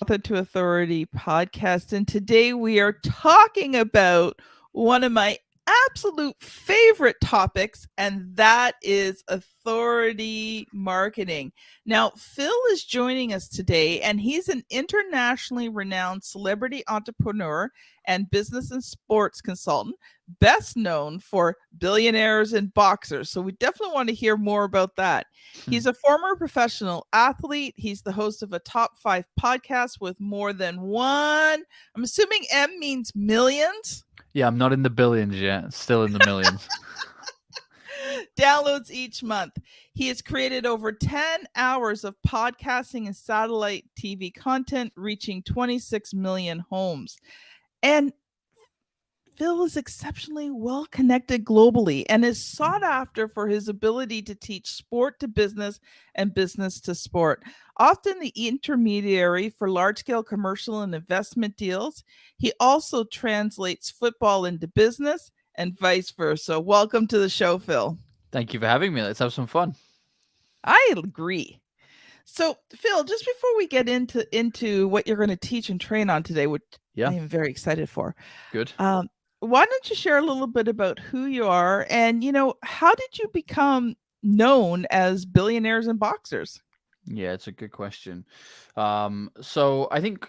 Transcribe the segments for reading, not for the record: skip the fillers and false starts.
Author to Authority podcast. And today we are talking about one of my absolute favorite topics, and that is authority marketing. Now, Phil is joining us today, and he's an internationally renowned celebrity entrepreneur and business and sports consultant, best known for Billionaires and Boxers. So we definitely want to hear more about that. He's a former professional athlete. He's the host of a top 5 podcast with more than one. I'm assuming M means millions. Yeah, I'm not in the billions yet. Still in the millions. Downloads each month. He has created over 10 hours of podcasting and satellite TV content, reaching 26 million homes. And Phil is exceptionally well connected globally and is sought after for his ability to teach sport to business and business to sport. Often the intermediary for large scale commercial and investment deals, he also translates football into business and vice versa. Welcome to the show, Phil. Thank you for having me. Let's have some fun. I agree. So, Phil, just before we get into what you're going to teach and train on today, which I am very excited for. Good. Why don't you share a little bit about who you are and, how did you become known as Billionaires and Boxers? Yeah, it's a good question. So I think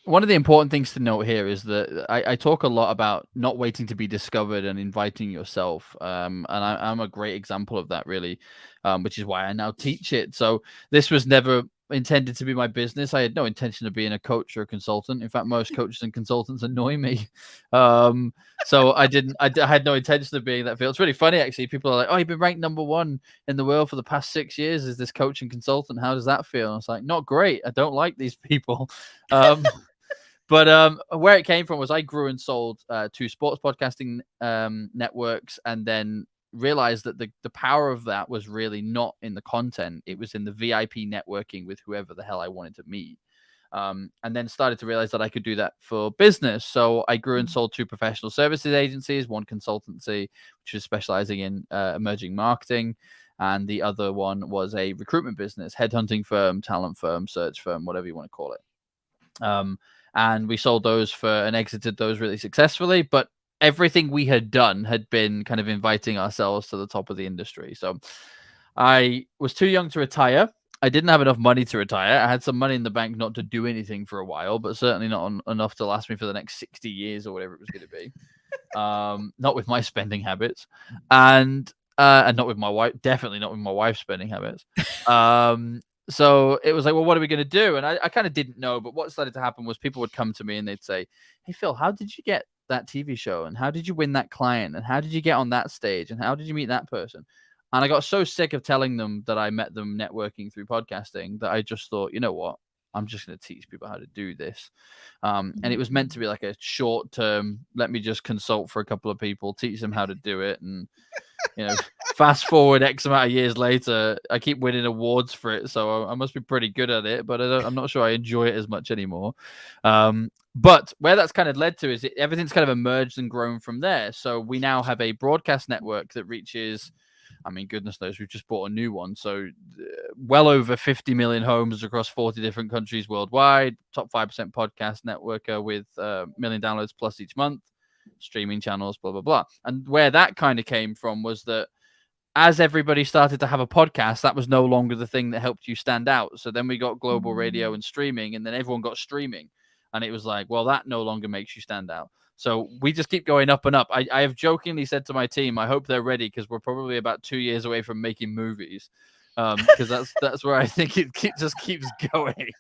one of the important things to note here is that I talk a lot about not waiting to be discovered and inviting yourself. And I'm a great example of that, really, which is why I now teach it. So this was never intended to be my business. I had no intention of being a coach or a consultant. In fact, most coaches and consultants annoy me. So I had no intention of being that field. It's really funny, actually. People are like, oh, you've been ranked #1 in the world for the past 6 years as this coach and consultant. How does that feel? And it's like, not great. I don't like these people. But where it came from was I grew and sold 2 sports podcasting networks, and then realized that the power of that was really not in the content. It was in the VIP networking with whoever the hell I wanted to meet. And then started to realize that I could do that for business. So I grew and sold 2 professional services agencies, one consultancy, which was specializing in emerging marketing. And the other one was a recruitment business, headhunting firm, talent firm, search firm, whatever you want to call it. And we sold those and exited those really successfully. But everything we had done had been kind of inviting ourselves to the top of the industry. So I was too young to retire. I didn't have enough money to retire. I had some money in the bank not to do anything for a while, but certainly not enough to last me for the next 60 years or whatever it was going to be. Not with my spending habits, and not with my wife. Definitely not with my wife's spending habits. So it was like, well, what are we going to do? And I kind of didn't know, but what started to happen was people would come to me and they'd say, hey, Phil, how did you get that TV show? And how did you win that client? And how did you get on that stage? And how did you meet that person? And I got so sick of telling them that I met them networking through podcasting that I just thought, you know what? I'm just going to teach people how to do this. And it was meant to be like a short term, let me just consult for a couple of people, teach them how to do it. And, fast forward X amount of years later, I keep winning awards for it. So I must be pretty good at it, but I'm not sure I enjoy it as much anymore. But where that's kind of led to is everything's kind of emerged and grown from there. So we now have a broadcast network that reaches, I mean, goodness knows, we've just bought a new one. So well over 50 million homes across 40 different countries worldwide, top 5% podcast network with million downloads plus each month, streaming channels, blah, blah, blah. And where that kind of came from was that as everybody started to have a podcast, that was no longer the thing that helped you stand out. So then we got global radio and streaming, and then everyone got streaming. And it was like, well, that no longer makes you stand out. So we just keep going up and up. I have jokingly said to my team, I hope they're ready because we're probably about 2 years away from making movies. Because that's where I think it just keeps going.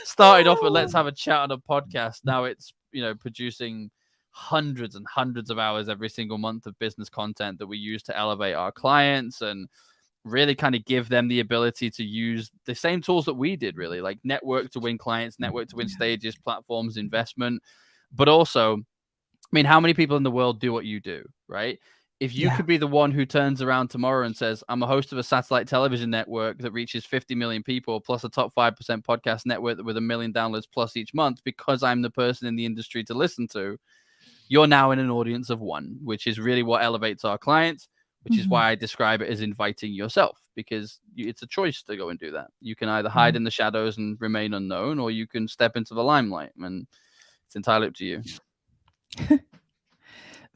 Started off with let's have a chat on a podcast. Now it's, producing hundreds and hundreds of hours every single month of business content that we use to elevate our clients and really kind of give them the ability to use the same tools that we did, really, like network to win clients, network to win stages, platforms, investment. But also, I mean, how many people in the world do what you do, right? If you could be the one who turns around tomorrow and says, I'm a host of a satellite television network that reaches 50 million people plus a top 5% podcast network with 1 million downloads plus each month because I'm the person in the industry to listen to, you're now in an audience of 1, which is really what elevates our clients, which is why I describe it as inviting yourself, because it's a choice to go and do that. You can either hide in the shadows and remain unknown, or you can step into the limelight, and it's entirely up to you.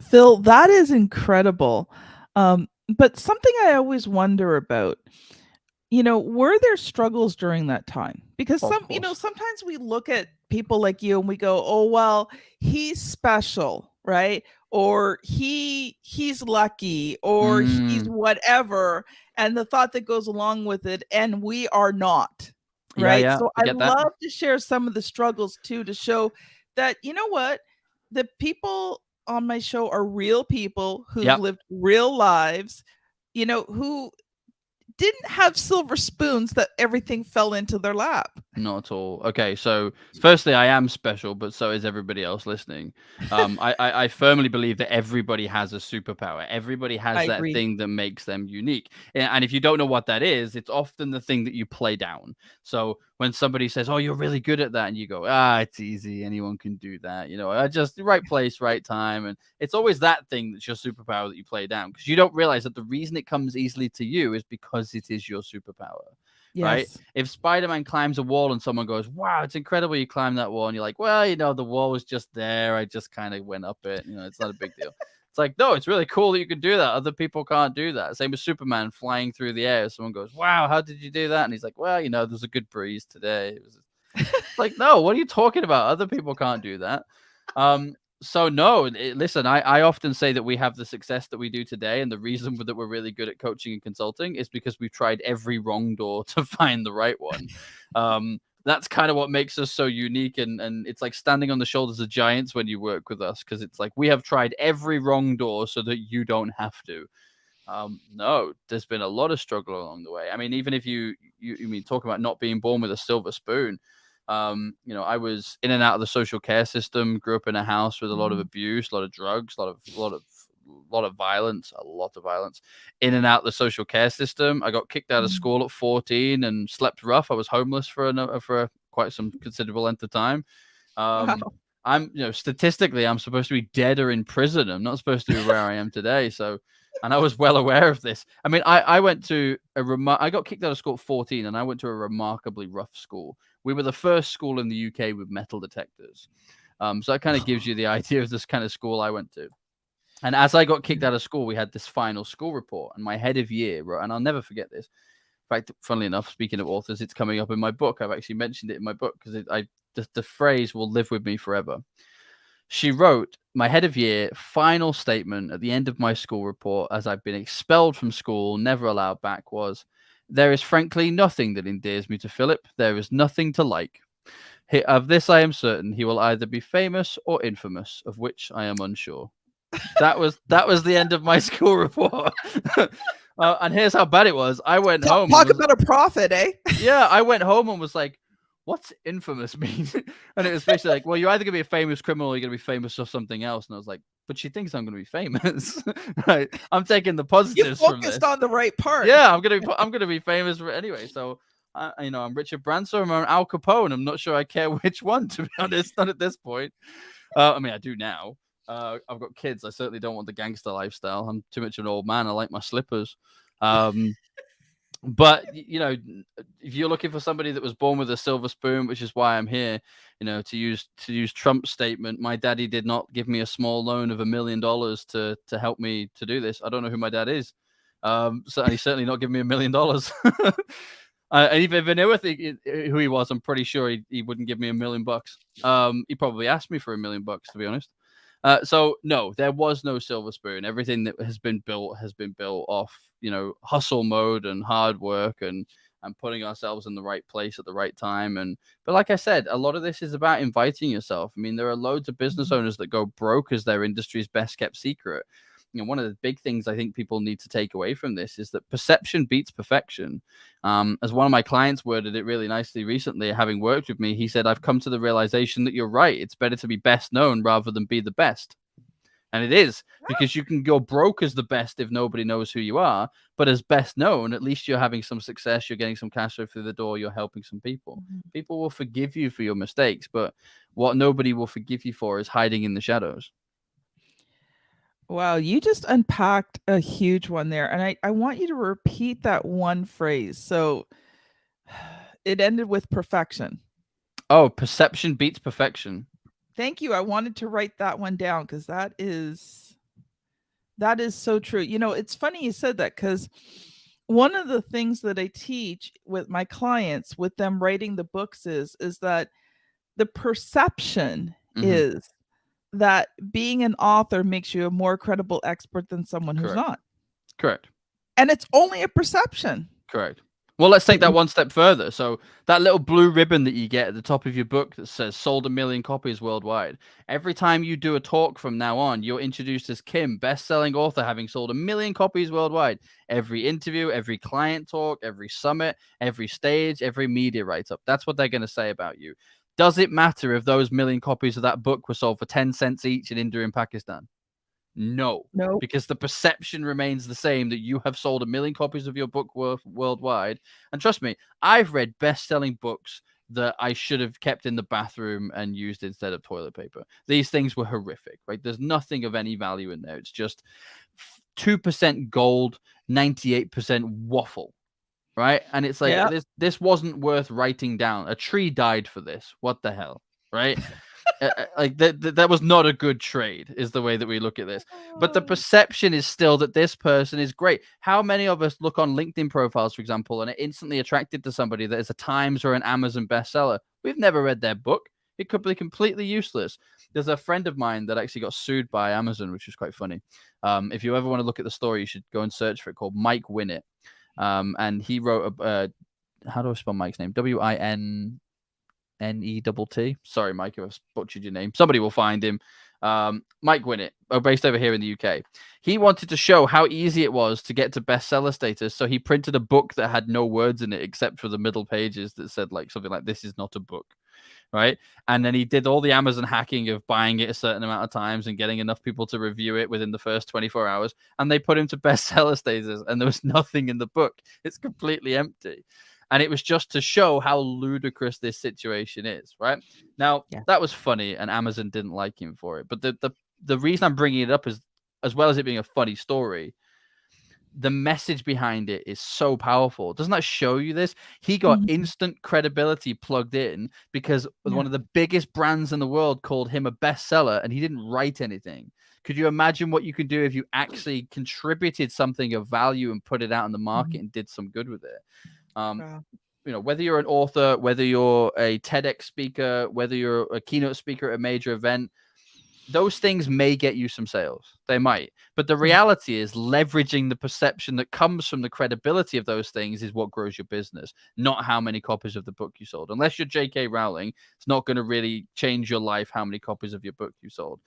Phil, that is incredible. But something I always wonder about, were there struggles during that time? Because Of course. sometimes we look at people like you and we go, oh, well, he's special, right? Or he's lucky, or he's whatever. And the thought that goes along with it, and we are not, right? Yeah, So I I get that. love to share some of the struggles too, to show that, you know what, the people on my show are real people who've Yep. lived real lives, who didn't have silver spoons that everything fell into their lap. Not at all. Okay, so firstly, I am special, but so is everybody else listening. I firmly believe that everybody has a superpower. Everybody I has that agree. thing that makes them unique. And if you don't know what that is, it's often the thing that you play down. So when somebody says, "Oh, you're really good at that," and you go, "Ah, it's easy. Anyone can do that." I just right place, right time, and it's always that thing that's your superpower that you play down, because you don't realize that the reason it comes easily to you is because it is your superpower. Right? Yes. If Spider-Man climbs a wall and someone goes, "Wow, it's incredible you climbed that wall," and you're like, "Well, the wall was just there. I just kind of went up it. It's not a big deal." It's like, no, it's really cool that you can do that. Other people can't do that. Same with Superman flying through the air. Someone goes, "Wow, how did you do that?" And he's like, "Well, there's a good breeze today." It was like, no, what are you talking about? Other people can't do that. So no, listen, I often say that we have the success that we do today, and the reason that we're really good at coaching and consulting is because we've tried every wrong door to find the right one. That's kind of what makes us so unique, and it's like standing on the shoulders of giants when you work with us, because it's like we have tried every wrong door so that you don't have to. No, there's been a lot of struggle along the way. I mean, even if you mean talk about not being born with a silver spoon, I was in and out of the social care system, grew up in a house with a lot of abuse, a lot of drugs, a lot of violence, a lot of violence. In and out of the social care system. I got kicked out of school at 14 and slept rough. I was homeless for quite some considerable length of time. Wow. I'm, statistically, I'm supposed to be dead or in prison. I'm not supposed to be where I am today. So, and I was well aware of this. I mean, I went to I got kicked out of school at 14, and I went to a remarkably rough school. We were the first school in the UK with metal detectors. So that kind of gives you the idea of this kind of school I went to. And as I got kicked out of school, we had this final school report, and my head of year, and I'll never forget this. In fact, funnily enough, speaking of authors, it's coming up in my book. I've actually mentioned it in my book because the phrase will live with me forever. She wrote, "My head of year final statement at the end of my school report, as I've been expelled from school, never allowed back, was, there is frankly nothing that endears me to Philip. There is nothing to like. Of this I am certain, he will either be famous or infamous, of which I am unsure." That was the end of my school report. And here's how bad it was. I went home and Talk was, about a prophet, eh? yeah, I went home and was like, "What's infamous mean?" And it was basically like, "Well, you're either gonna be a famous criminal or you're gonna be famous for something else." And I was like, "But she thinks I'm gonna be famous." Right? I'm taking the You positives from this. focused on the right part. Yeah, I'm gonna be famous anyway. So, I'm Richard Branson, I'm Al Capone. I'm not sure I care which one, to be honest. Not at this point. I mean, I do now. I've got kids. I certainly don't want the gangster lifestyle. I'm too much of an old man. I like my slippers. But if you're looking for somebody that was born with a silver spoon, which is why I'm here, to use Trump's statement, my daddy did not give me a small loan of $1 million to help me to do this. I don't know who my dad is. So he's certainly not giving me $1 million. And even if I knew who he was, I'm pretty sure he wouldn't give me $1 million. He probably asked me for $1 million, to be honest. So no, there was no silver spoon. Everything that has been built off, hustle mode and hard work and putting ourselves in the right place at the right time. But like I said, a lot of this is about inviting yourself. I mean, there are loads of business owners that go broke as their industry's best kept secret. One of the big things I think people need to take away from this is that perception beats perfection. As one of my clients worded it really nicely recently, having worked with me, he said, "I've come to the realization that you're right. It's better to be best known rather than be the best." And it is, because you can go broke as the best if nobody knows who you are. But as best known, at least you're having some success. You're getting some cash flow through the door. You're helping some people. People will forgive you for your mistakes. But what nobody will forgive you for is hiding in the shadows. Wow, you just unpacked a huge one there. And I want you to repeat that one phrase. So it ended with perfection. Oh, perception beats perfection. Thank you. I wanted to write that one down because that is so true. You know, it's funny you said that because one of the things that I teach with my clients with them writing the books is that the perception is that being an author makes you a more credible expert than someone who's Correct. not. Correct. And it's only a perception. Correct. Well, let's take that one step further. So that little blue ribbon that you get at the top of your book that says sold 1 million copies worldwide. Every time you do a talk from now on, you're introduced as Kim, best-selling author, having sold 1 million copies worldwide. Every interview, every client talk, every summit, every stage, every media write-up. That's what they're going to say about you. Does it matter if those 1 million copies of that book were sold for 10 cents each in India and Pakistan? No, because the perception remains the same that you have sold 1 million copies of your book worldwide. And trust me, I've read best-selling books that I should have kept in the bathroom and used instead of toilet paper. These things were horrific, right? There's nothing of any value in there. It's just 2% gold, 98% waffle, right? And it's like, this wasn't worth writing down. A tree died for this. What the hell, right? Like that was not a good trade is the way that we look at this. But the perception is still that this person is great. How many of us look on LinkedIn profiles, for example, and are instantly attracted to somebody that is a Times or an Amazon bestseller? We've never read their book. It could be completely useless. There's a friend of mine that actually got sued by Amazon, which is quite funny. If you ever want to look at the story, you should go and search for it, called Mike Winnett. And he wrote how do I spell Mike's name? WINNETT. Sorry, Mike, if I've butchered your name. Somebody will find him. Mike Winnett, based over here in the UK. He wanted to show how easy it was to get to bestseller status, so he printed a book that had no words in it except for the middle pages that said like something like, "This is not a book." Right? And then he did all the Amazon hacking of buying it a certain amount of times and getting enough people to review it within the first 24 hours. And they put him to bestseller status, and there was nothing in the book. It's completely empty. And it was just to show how ludicrous this situation is, right? Now, that was funny, and Amazon didn't like him for it. But the reason I'm bringing it up is, as well as it being a funny story, the message behind it is so powerful. Doesn't that show you this? He got instant credibility plugged in because one of the biggest brands in the world called him a bestseller, and he didn't write anything. Could you imagine what you could do if you actually contributed something of value and put it out in the market and did some good with it? You know, whether you're an author, whether you're a TEDx speaker, whether you're a keynote speaker at a major event, those things may get you some sales. They might. But the reality is leveraging the perception that comes from the credibility of those things is what grows your business, not how many copies of the book you sold. Unless you're J.K. Rowling, it's not going to really change your life how many copies of your book you sold.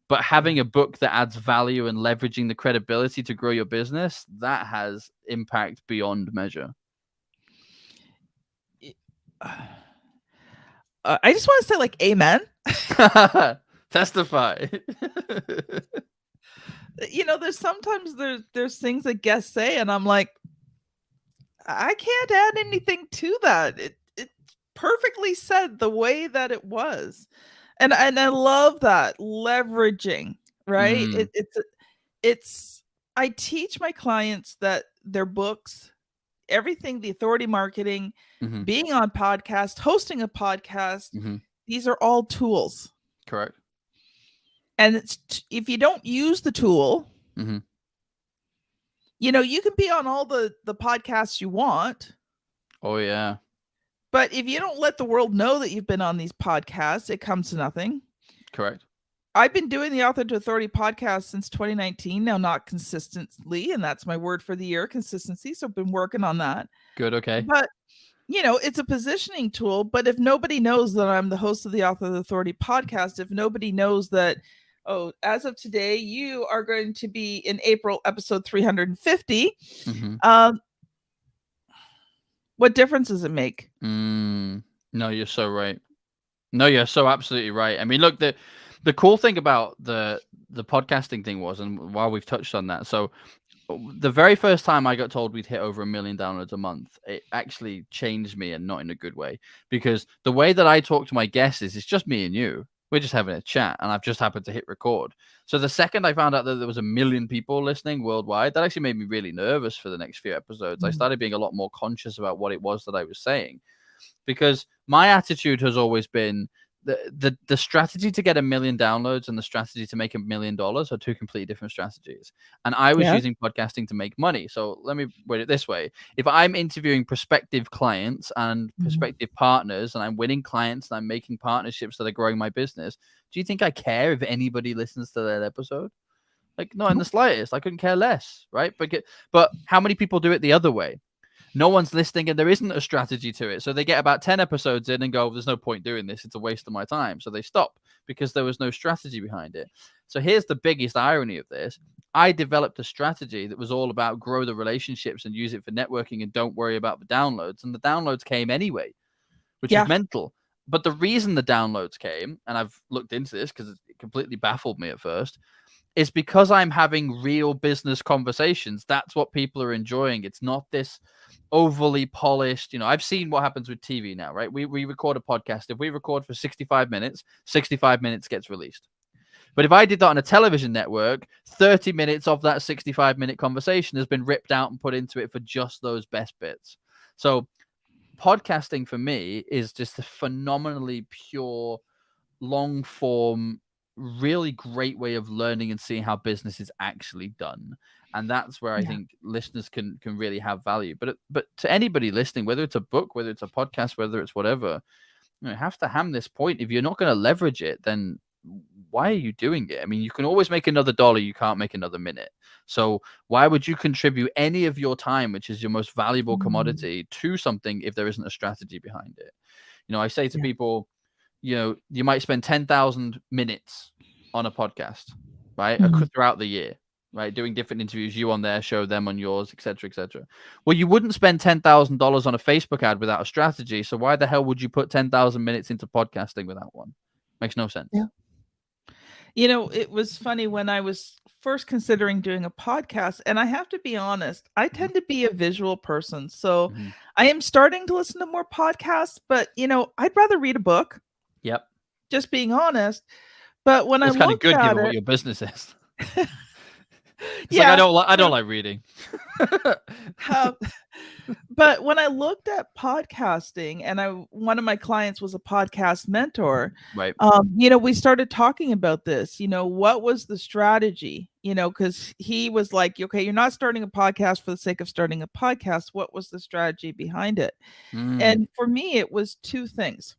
But having a book that adds value and leveraging the credibility to grow your business, that has impact beyond measure. I just want to say, like, amen. Testify. You know, there's things that guests say, and I'm like, I can't add anything to that. It perfectly said the way that it was, and I love that leveraging. Right? It's I teach my clients that their books, everything, the authority marketing, being on podcast, hosting a podcast, these are all tools. Correct. And if you don't use the tool, you know, you can be on all the podcasts you want. Oh, yeah. But if you don't let the world know that you've been on these podcasts, it comes to nothing. Correct. I've been doing the Author to Authority podcast since 2019. Now, not consistently, and that's my word for the year, consistency. So I've been working on that. Good, okay. But, you know, it's a positioning tool. But if nobody knows that I'm the host of the Author to Authority podcast, if nobody knows that, oh, as of today, you are going to be in April, episode 350, what difference does it make? No, you're so right. No, you're so absolutely right. I mean, look, the cool thing about the podcasting thing was, and while we've touched on that, so the very first time I got told we'd hit over 1 million downloads a month, it actually changed me, and not in a good way, because the way that I talk to my guests is it's just me and you. We're just having a chat, and I've just happened to hit record. So the second I found out that there was 1 million people listening worldwide, that actually made me really nervous for the next few episodes. I started being a lot more conscious about what it was that I was saying, because my attitude has always been the strategy to get 1 million downloads and the strategy to make $1 million are two completely different strategies. And I was Yeah. using podcasting to make money. So let me put it this way. If I'm interviewing prospective clients and prospective partners, and I'm winning clients and I'm making partnerships that are growing my business, do you think I care if anybody listens to that episode? Like, not in the slightest. I couldn't care less, right? But how many people do it the other way? No one's listening and there isn't a strategy to it. So they get about 10 episodes in and go, there's no point doing this. It's a waste of my time. So they stop because there was no strategy behind it. So here's the biggest irony of this. I developed a strategy that was all about grow the relationships and use it for networking and don't worry about the downloads. And the downloads came anyway, which is mental. But the reason the downloads came, and I've looked into this because it completely baffled me at first, is because I'm having real business conversations. That's what people are enjoying. It's not this overly polished, I've seen what happens with TV now, right? We record a podcast. If we record for 65 minutes, 65 minutes gets released. But if I did that on a television network, 30 minutes of that 65-minute conversation has been ripped out and put into it for just those best bits. So podcasting for me is just a phenomenally pure, long form, really great way of learning and seeing how business is actually done. And that's where I think listeners can really have value. But to anybody listening, whether it's a book, whether it's a podcast, whether it's whatever, you have to ham this point. If you're not going to leverage it, then why are you doing it? I mean, you can always make another dollar. You can't make another minute. So why would you contribute any of your time, which is your most valuable commodity, to something if there isn't a strategy behind it? I say to people, you might spend 10,000 minutes on a podcast, right? Throughout the year, right? Doing different interviews, you on their show, them on yours, etc., etc. Well, you wouldn't spend $10,000 on a Facebook ad without a strategy. So why the hell would you put 10,000 minutes into podcasting without one? Makes no sense. Yeah. It was funny when I was first considering doing a podcast, and I have to be honest, I tend to be a visual person. So I am starting to listen to more podcasts, but I'd rather read a book. Yep. Just being honest. But when it's I kind of looked good at given it, what your business is. It's yeah, like I don't like reading. But when I looked at podcasting, and one of my clients was a podcast mentor, right? We started talking about this. What was the strategy? Because he was like, "Okay, you're not starting a podcast for the sake of starting a podcast. What was the strategy behind it?" And for me, it was two things.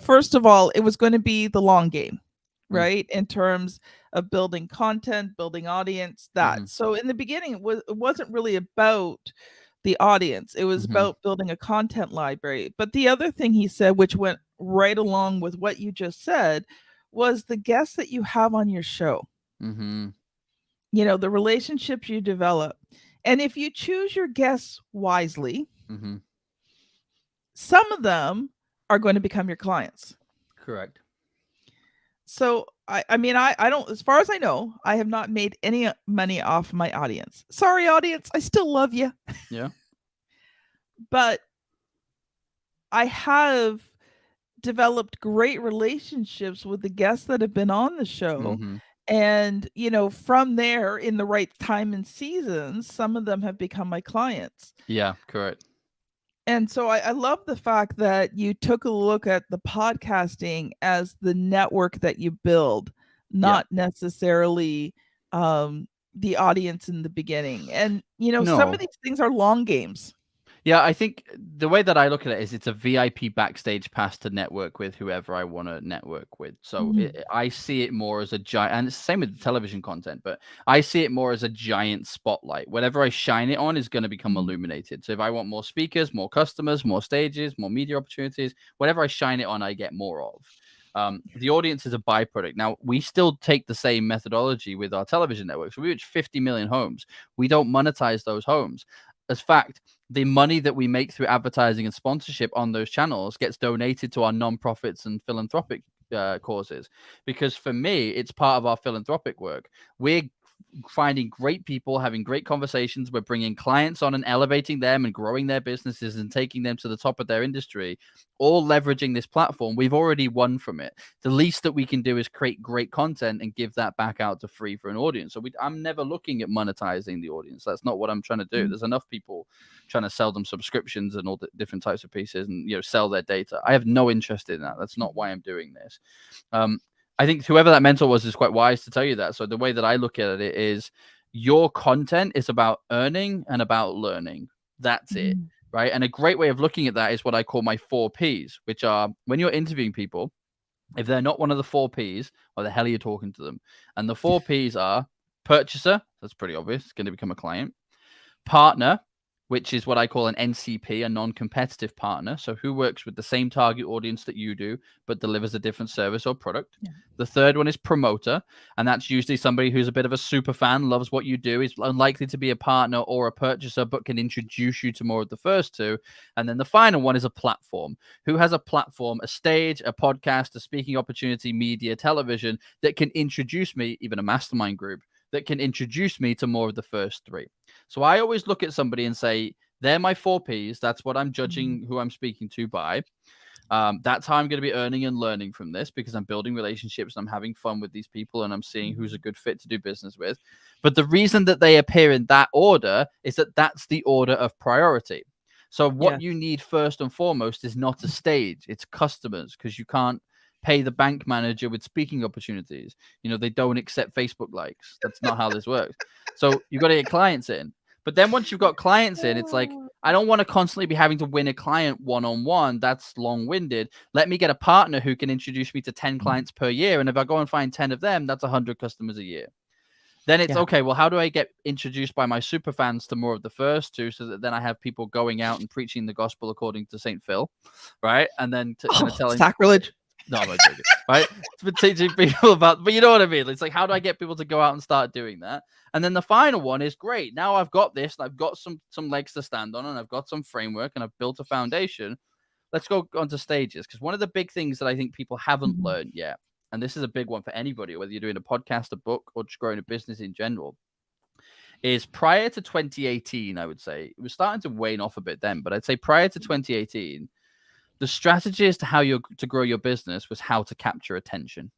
First of all, it was going to be the long game, right? In terms of building content, building audience, that. So in the beginning, it wasn't really about the audience. It was about building a content library. But the other thing he said, which went right along with what you just said, was the guests that you have on your show. The relationships you develop. And if you choose your guests wisely, some of them are going to become your clients. Correct. So I mean, I don't, as far as I know, I have not made any money off my audience. Sorry, audience, I still love you. Yeah. But I have developed great relationships with the guests that have been on the show. And, from there, in the right time and seasons, some of them have become my clients. Yeah, correct. And so I love the fact that you took a look at the podcasting as the network that you build, not necessarily the audience in the beginning. And, some of these things are long games. Yeah, I think the way that I look at it is it's a VIP backstage pass to network with whoever I want to network with. So I see it more as a giant, and it's the same with the television content, but I see it more as a giant spotlight. Whatever I shine it on is going to become illuminated. So if I want more speakers, more customers, more stages, more media opportunities, whatever I shine it on, I get more of. The audience is a byproduct. Now, we still take the same methodology with our television networks. We reach 50 million homes. We don't monetize those homes. As fact, the money that we make through advertising and sponsorship on those channels gets donated to our nonprofits and philanthropic causes. Because for me, it's part of our philanthropic work. We're finding great people, having great conversations. We're bringing clients on and elevating them and growing their businesses and taking them to the top of their industry, all leveraging this platform. We've already won from it. The least that we can do is create great content and give that back out to free for an audience. So I'm never looking at monetizing the audience. That's not what I'm trying to do. There's enough people trying to sell them subscriptions and all the different types of pieces and, sell their data. I have no interest in that. That's not why I'm doing this. I think whoever that mentor was is quite wise to tell you that. So the way that I look at it is your content is about earning and about learning. That's it, right? And a great way of looking at that is what I call my 4 Ps, which are when you're interviewing people, if they're not one of the 4 Ps, why the hell are you talking to them? And the 4 Ps are purchaser. That's pretty obvious. It's going to become a client. Partner, which is what I call an NCP, a non-competitive partner. So who works with the same target audience that you do, but delivers a different service or product. Yeah. The third one is promoter. And that's usually somebody who's a bit of a super fan, loves what you do, is unlikely to be a partner or a purchaser, but can introduce you to more of the first 2. And then the final one is a platform. Who has a platform, a stage, a podcast, a speaking opportunity, media, television that can introduce me, even a mastermind group, that can introduce me to more of the first 3. So I always look at somebody and say, they're my 4 Ps. That's what I'm judging who I'm speaking to by. That's how I'm going to be earning and learning from this, because I'm building relationships and I'm having fun with these people and I'm seeing who's a good fit to do business with. But the reason that they appear in that order is that that's the order of priority. So what you need first and foremost is not a stage, it's customers, because you can't pay the bank manager with speaking opportunities. They don't accept Facebook likes. That's not how this works. So you've got to get clients in. But then once you've got clients in, it's like, I don't want to constantly be having to win a client one-on-one. That's long-winded. Let me get a partner who can introduce me to 10 clients per year. And if I go and find 10 of them, that's 100 customers a year. Then it's okay, well, how do I get introduced by my super fans to more of the first 2 so that then I have people going out and preaching the gospel according to St. Phil, right? And then kind of telling... Sacrilege. No, I'm not joking, right? For teaching people about, but you know what I mean? It's like, how do I get people to go out and start doing that? And then the final one is, great, now I've got this, and I've got some legs to stand on, and I've got some framework, and I've built a foundation. Let's go onto stages, because one of the big things that I think people haven't learned yet, and this is a big one for anybody, whether you're doing a podcast, a book, or just growing a business in general, is prior to 2018, I would say, it was starting to wane off a bit then, but I'd say prior to 2018, the strategy as to how you're to grow your business was how to capture attention,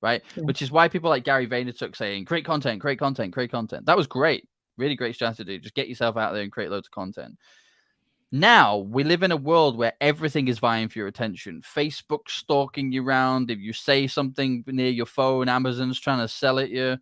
right? Yeah. Which is why people like Gary Vaynerchuk saying, create content, create content, create content. That was great. Really great strategy. Just get yourself out there and create loads of content. Now we live in a world where everything is vying for your attention. Facebook stalking you around. If you say something near your phone, Amazon's trying to sell it you.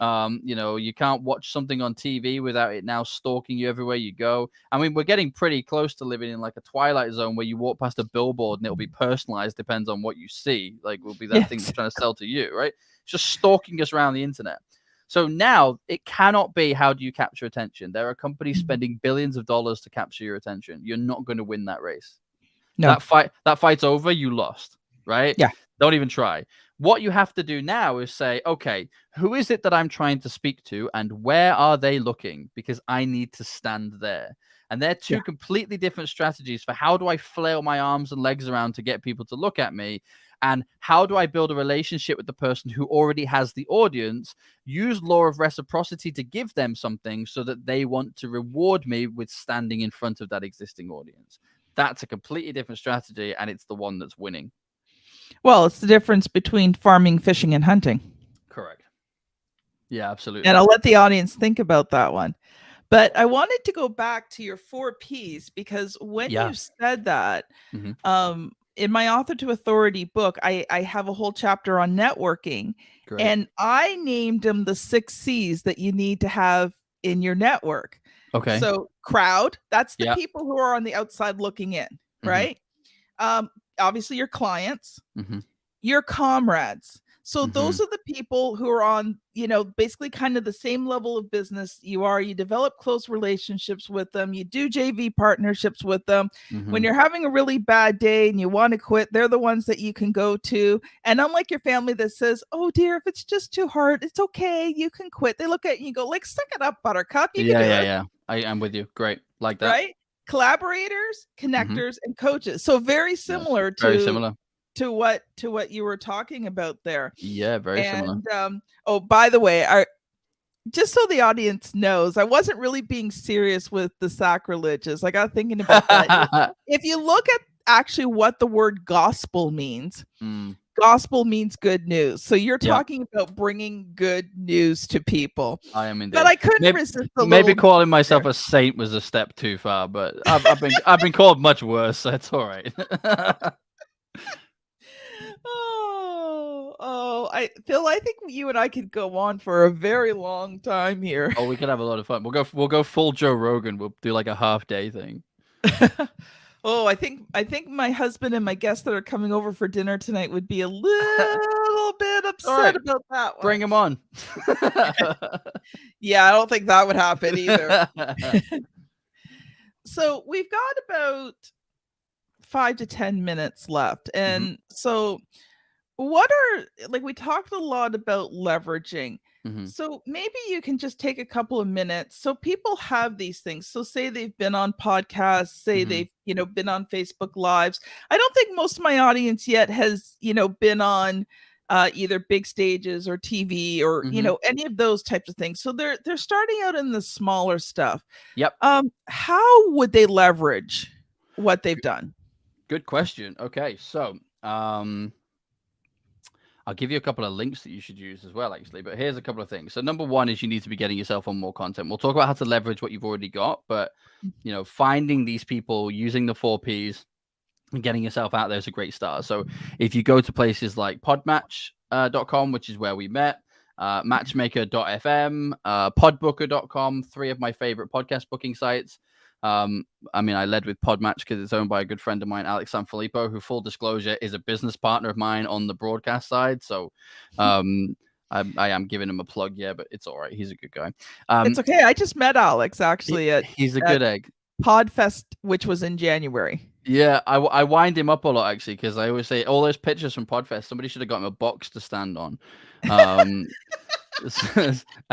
You can't watch something on TV without it now stalking you everywhere you go. I mean, we're getting pretty close to living in like a twilight zone where you walk past a billboard and it'll be personalized, depends on what you see. Like, will be that thing that's trying to sell to you, right? It's just stalking us around the internet. So now it cannot be, how do you capture attention? There are companies spending billions of dollars to capture your attention. You're not going to win that race. No. That fight's over. You lost, right? Yeah. Don't even try. What you have to do now is say, okay, who is it that I'm trying to speak to and where are they looking? Because I need to stand there. And they're 2 completely different strategies for how do I flail my arms and legs around to get people to look at me? And how do I build a relationship with the person who already has the audience, use law of reciprocity to give them something so that they want to reward me with standing in front of that existing audience? That's a completely different strategy, and it's the one that's winning. Well, it's the difference between farming, fishing, and hunting. Correct. Yeah, absolutely. And I'll let the audience think about that one. But I wanted to go back to your 4 Ps, because when you said that, in my Author to Authority book, I have a whole chapter on networking. Great. And I named them the 6 C's that you need to have in your network. Okay. So crowd, that's the people who are on the outside looking in, right? Obviously your clients, your comrades. So those are the people who are on, basically kind of the same level of business you are. You develop close relationships with them. You do JV partnerships with them. When you're having a really bad day and you want to quit, they're the ones that you can go to. And unlike your family that says, oh dear, if it's just too hard, it's okay, you can quit. They look at you and go, like, suck it up, buttercup. You can do it. Yeah. I'm with you. Great. Like that. Right? Collaborators, connectors, and coaches. So very similar to what you were talking about there. Yeah, very similar. Oh, by the way, just so the audience knows, I wasn't really being serious with the sacrileges. I got thinking about that. If you look at actually what the word gospel means, gospel means good news. So you're talking about bringing good news to people. I am indeed. But I couldn't resist the maybe calling myself a saint was a step too far, but I've been called much worse, so it's all right. Phil, I think you and I could go on for a very long time here. Oh, we could have a lot of fun. We'll go full Joe Rogan. We'll do like a half-day thing. Oh, I think my husband and my guests that are coming over for dinner tonight would be a little bit upset about that one. Bring them on. Yeah, I don't think that would happen either. So we've got about 5 to 10 minutes left. And so what are, like, we talked a lot about leveraging. So maybe you can just take a couple of minutes. So people have these things. So say they've been on podcasts, say they've, been on Facebook Lives. I don't think most of my audience yet has, been on either big stages or TV or, any of those types of things. So they're starting out in the smaller stuff. Yep. How would they leverage what they've done? Good question. Okay. So, I'll give you a couple of links that you should use as well, actually. But here's a couple of things. So number one is you need to be getting yourself on more content. We'll talk about how to leverage what you've already got, but finding these people, using the 4 Ps and getting yourself out there is a great start. So if you go to places like podmatch.com, which is where we met, matchmaker.fm, podbooker.com, 3 of my favorite podcast booking sites. I led with Podmatch because it's owned by a good friend of mine, Alex Sanfilippo, who, full disclosure, is a business partner of mine on the broadcast side. So I am giving him a plug, but it's all right. He's a good guy. It's okay. I just met Alex, actually. He's a good egg. Podfest, which was in January. Yeah, I wind him up a lot, actually, because I always say all those pictures from Podfest, somebody should have got him a box to stand on. I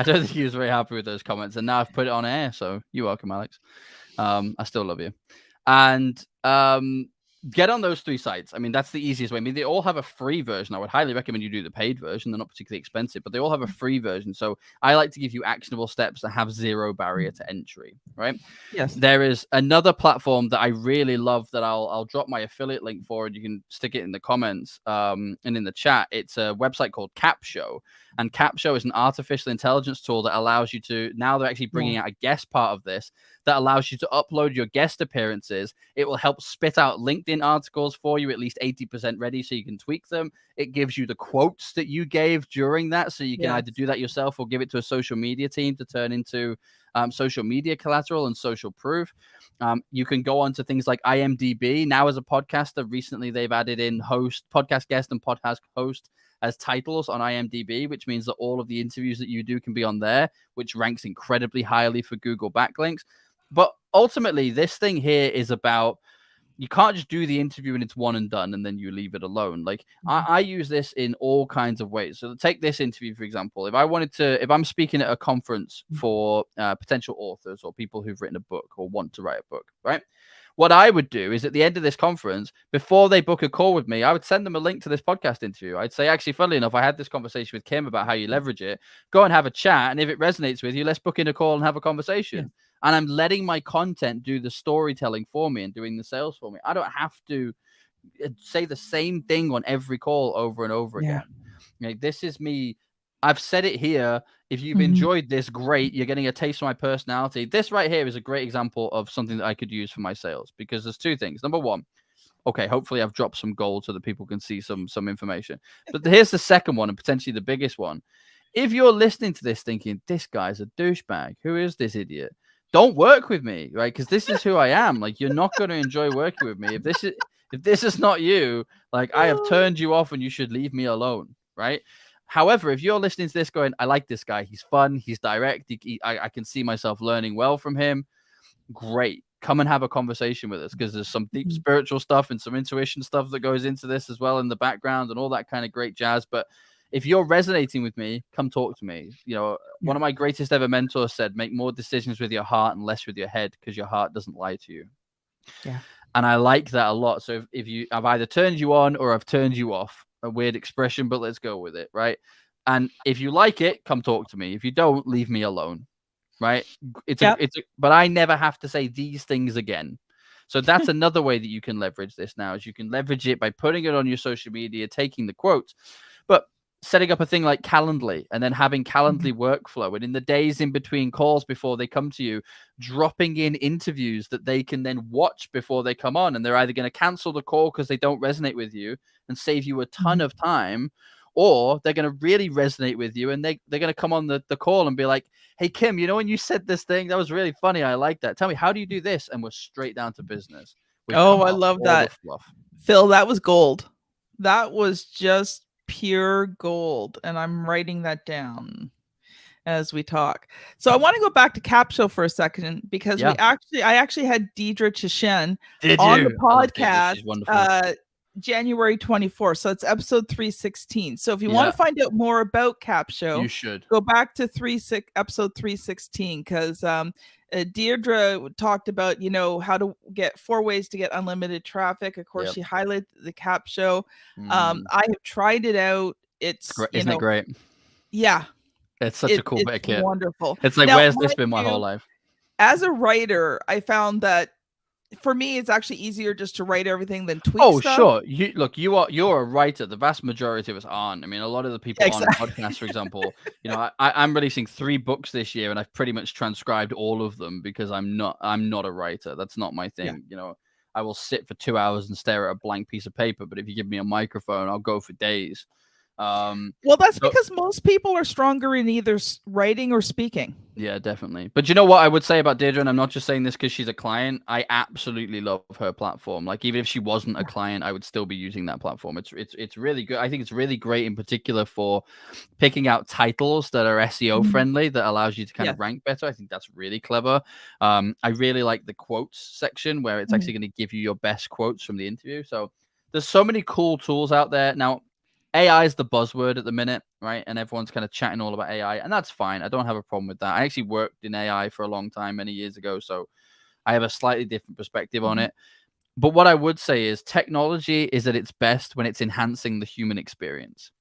don't think he was very happy with those comments, and now I've put it on air, so you're welcome, Alex. I still love you. And get on those 3 sites. I mean, that's the easiest way. I mean, they all have a free version. I would highly recommend you do the paid version. They're not particularly expensive, but they all have a free version. So I like to give you actionable steps that have 0 barrier to entry, right? Yes. There is another platform that I really love that I'll drop my affiliate link for, and you can stick it in the comments and in the chat. It's a website called Capshow. And Capshow is an artificial intelligence tool that allows you to, now they're actually bringing out a guest part of this, that allows you to upload your guest appearances. It will help spit out LinkedIn articles for you, at least 80% ready, so you can tweak them. It gives you the quotes that you gave during that, so you can either do that yourself or give it to a social media team to turn into social media collateral and social proof. You can go on to things like IMDb. Now, as a podcaster, recently they've added in host, podcast guest, and podcast host as titles on IMDb, which means that all of the interviews that you do can be on there, which ranks incredibly highly for Google backlinks. But ultimately, this thing here is about, you can't just do the interview and it's one and done and then you leave it alone. Like, I use this in all kinds of ways. So take this interview, for example. If I'm speaking at a conference for potential authors or people who've written a book or want to write a book, right? What I would do is, at the end of this conference, before they book a call with me, I would send them a link to this podcast interview. I'd say, actually, funnily enough, I had this conversation with Kim about how you leverage it. Go and have a chat. And if it resonates with you, let's book in a call and have a conversation. Yeah. And I'm letting my content do the storytelling for me and doing the sales for me. I don't have to say the same thing on every call over and over again. Like, this is me. I've said it here. If you've enjoyed this, great. You're getting a taste of my personality. This right here is a great example of something that I could use for my sales, because there's 2 things. Number one, okay, hopefully I've dropped some gold so that people can see some information. But here's the second one, and potentially the biggest one. If you're listening to this thinking, this guy's a douchebag, who is this idiot? Don't work with me, right? Because this is who I am. Like, you're not going to enjoy working with me. If this is not you, like, I have turned you off and you should leave me alone, right? However, if you're listening to this going, I like this guy, he's fun, he's direct, I can see myself learning well from him, great. Come and have a conversation with us, because there's some deep spiritual stuff and some intuition stuff that goes into this as well in the background and all that kind of great jazz. But if you're resonating with me, come talk to me. One of my greatest ever mentors said, make more decisions with your heart and less with your head, because your heart doesn't lie to you. Yeah. And I like that a lot. So if I've either turned you on or I've turned you off. A weird expression, but let's go with it, right? And if you like it, come talk to me. If you don't, leave me alone. Right? Yep. But I never have to say these things again. So that's another way that you can leverage this now, is you can leverage it by putting it on your social media, taking the quotes, but setting up a thing like Calendly, and then having Calendly workflow. And in the days in between calls before they come to you, dropping in interviews that they can then watch before they come on. And they're either going to cancel the call because they don't resonate with you and save you a ton of time, or they're going to really resonate with you and they're going to come on the call and be like, hey, Kim, you know, when you said this thing, that was really funny. I like that. Tell me, how do you do this? And we're straight down to business. We've Oh, cut I out love all that. the fluff. Phil, that was gold. That was just pure gold. And I'm writing that down as we talk. So I want to go back to Capsule for a second, because Yeah. I actually had Deidre Chishen Did on you? the I love Deidre. podcast She's wonderful. January 24th. So it's episode 316. So if you want Yeah. to find out more about Capsule, You should. go back to episode 316, because Deirdre talked about, you know, how to get 4 ways to get unlimited traffic. Of course, Yep. she highlighted the Capsule. I have tried it out. It's Isn't it great? Yeah. It's such a cool bit of kit. Wonderful. It's like, Now, where's this been my whole life? As a writer, I found that for me, it's actually easier just to write everything than tweak stuff. Sure. You're a writer. The vast majority of us aren't. I mean, a lot of the people on podcasts, for example, you know, I'm releasing 3 books this year, and I've pretty much transcribed all of them because I'm not a writer. That's not my thing. Yeah. You know, I will sit for 2 hours and stare at a blank piece of paper, but if you give me a microphone, I'll go for days. Well, that's because most people are stronger in either writing or speaking. Yeah, definitely. But you know what I would say about Deirdre, and I'm not just saying this because she's a client. I absolutely love her platform. Like, even if she wasn't a client, I would still be using that platform. It's really good. I think it's really great, in particular for picking out titles that are SEO friendly, that allows you to kind of rank better. I think that's really clever. I really like the quotes section, where it's actually going to give you your best quotes from the interview. So there's so many cool tools out there now. AI is the buzzword at the minute, right? And everyone's kind of chatting all about AI, and that's fine. I don't have a problem with that. I actually worked in AI for a long time, many years ago, so I have a slightly different perspective on it. But what I would say is technology is at its best when it's enhancing the human experience.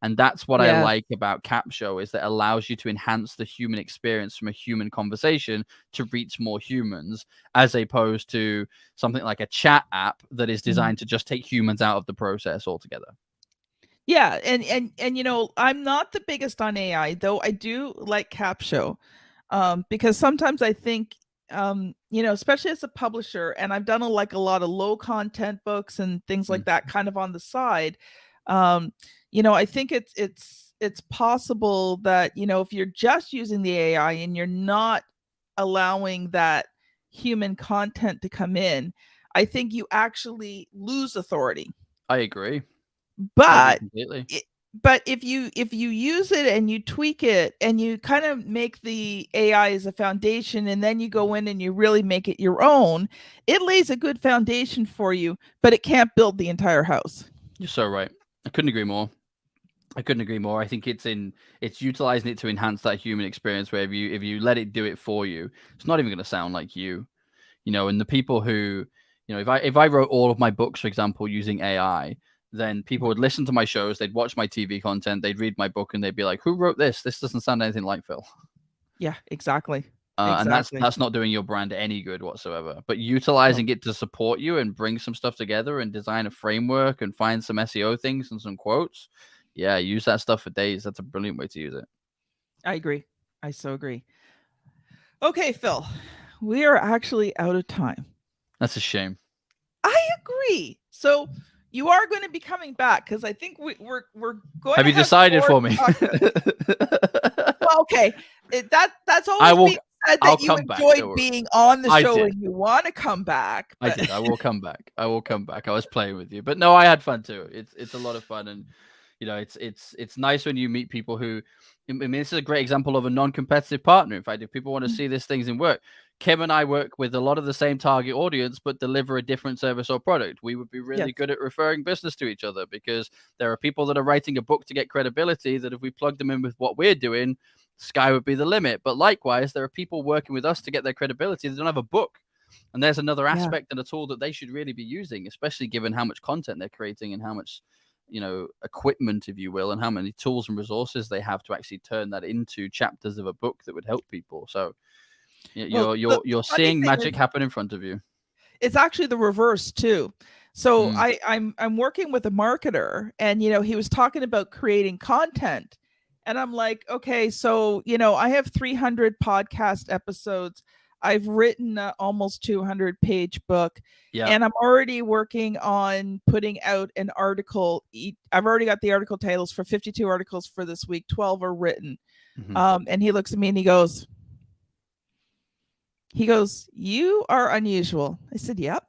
And that's what I like about Capshow, is that it allows you to enhance the human experience from a human conversation to reach more humans, as opposed to something like a chat app that is designed to just take humans out of the process altogether. Yeah, and you know, I'm not the biggest on AI, though I do like Capshow, because sometimes I think, you know, especially as a publisher, and I've done a lot of low content books and things like that, kind of on the side. You know, I think it's possible that, you know, if you're just using the AI and you're not allowing that human content to come in, I think you actually lose authority. I agree. But but if you use it and you tweak it and you kind of make the AI as a foundation, and then you go in and you really make it your own, it lays a good foundation for you, but it can't build the entire house. You're so right. I couldn't agree more. I think it's utilizing it to enhance that human experience, where if you let it do it for you, it's not even going to sound like you know. And the people who, you know, if I wrote all of my books, for example, using AI, then people would listen to my shows, they'd watch my TV content, they'd read my book, and they'd be like, who wrote this? This doesn't sound anything like Phil. Yeah, exactly. And that's not doing your brand any good whatsoever. But utilizing it to support you and bring some stuff together and design a framework and find some SEO things and some quotes. Yeah, use that stuff for days. That's a brilliant way to use it. I agree. I so agree. Okay, Phil, we are actually out of time. That's a shame. I agree. So you are going to be coming back, because I think we're going. Have you decided for me? Well, okay, that's always been said that you enjoy being on the show and you want to come back. But... I did. I will come back. I was playing with you, but no, I had fun too. It's a lot of fun, and you know, it's nice when you meet people who. I mean, this is a great example of a non-competitive partner. In fact, if people want to see these things in work, Kim and I work with a lot of the same target audience, but deliver a different service or product. We would be really good at referring business to each other, because there are people that are writing a book to get credibility that if we plug them in with what we're doing, sky would be the limit. But likewise, there are people working with us to get their credibility that don't have a book. And there's another aspect and a tool that they should really be using, especially given how much content they're creating and how much equipment, if you will, and how many tools and resources they have to actually turn that into chapters of a book that would help people. So you're seeing magic happen in front of you. It's actually the reverse too. So I'm working with a marketer, and he was talking about creating content, and I'm like, okay, so I have 300 podcast episodes. I've written an almost 200-page book, and I'm already working on putting out an article. I've already got the article titles for 52 articles for this week. 12 are written. And he looks at me and he goes, "You are unusual." I said, "Yep."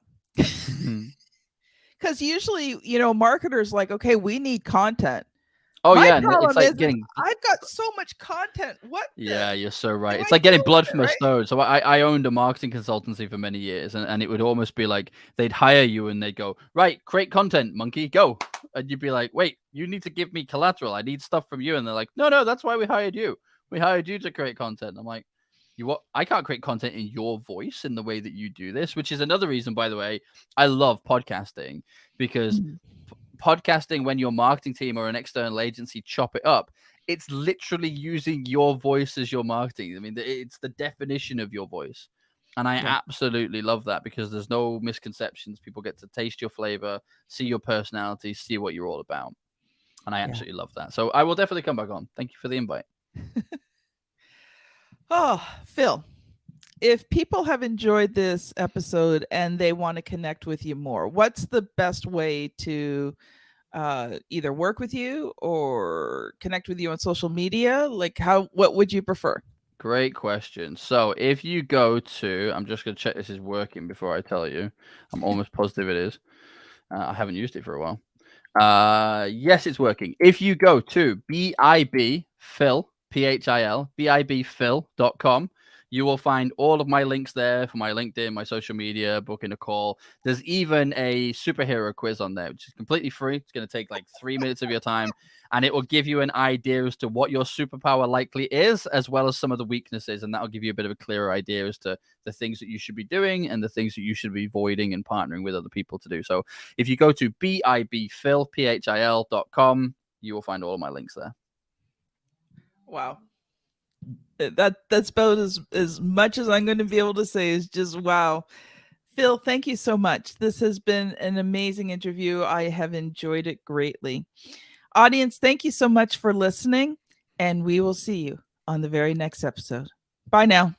Because usually, marketers like, okay, we need content. Oh, My yeah. problem It's like is I've got so much content. What? Yeah, you're so right. It's like getting blood from a stone. So I owned a marketing consultancy for many years, and it would almost be like they'd hire you and they'd go, right, create content, monkey, go. And you'd be like, wait, you need to give me collateral. I need stuff from you. And they're like, no, that's why we hired you. We hired you to create content. I'm like, I can't create content in your voice in the way that you do this, which is another reason, by the way, I love podcasting, because podcasting, when your marketing team or an external agency chop it up, it's literally using your voice as your marketing. I mean, it's the definition of your voice. And I absolutely love that, because there's no misconceptions. People get to taste your flavor, see your personality, see what you're all about. And I absolutely love that. So I will definitely come back on. Thank you for the invite. Oh, Phil, if people have enjoyed this episode and they want to connect with you more, what's the best way to either work with you or connect with you on social media? Like, what would you prefer? Great question. So if you go to, I'm just going to check this is working before I tell you. I'm almost positive it is. I haven't used it for a while. Yes, it's working. If you go to BIBPhil, PHIL, BIBphil.com, you will find all of my links there for my LinkedIn, my social media, booking a call. There's even a superhero quiz on there, which is completely free. It's going to take like 3 minutes of your time, and it will give you an idea as to what your superpower likely is, as well as some of the weaknesses. And that'll give you a bit of a clearer idea as to the things that you should be doing and the things that you should be avoiding and partnering with other people to do. So if you go to BIBphil, PHIL.com, you will find all of my links there. Wow. That's about as much as I'm going to be able to say is just wow. Phil, thank you so much. This has been an amazing interview. I have enjoyed it greatly. Audience, thank you so much for listening, and we will see you on the very next episode. Bye now.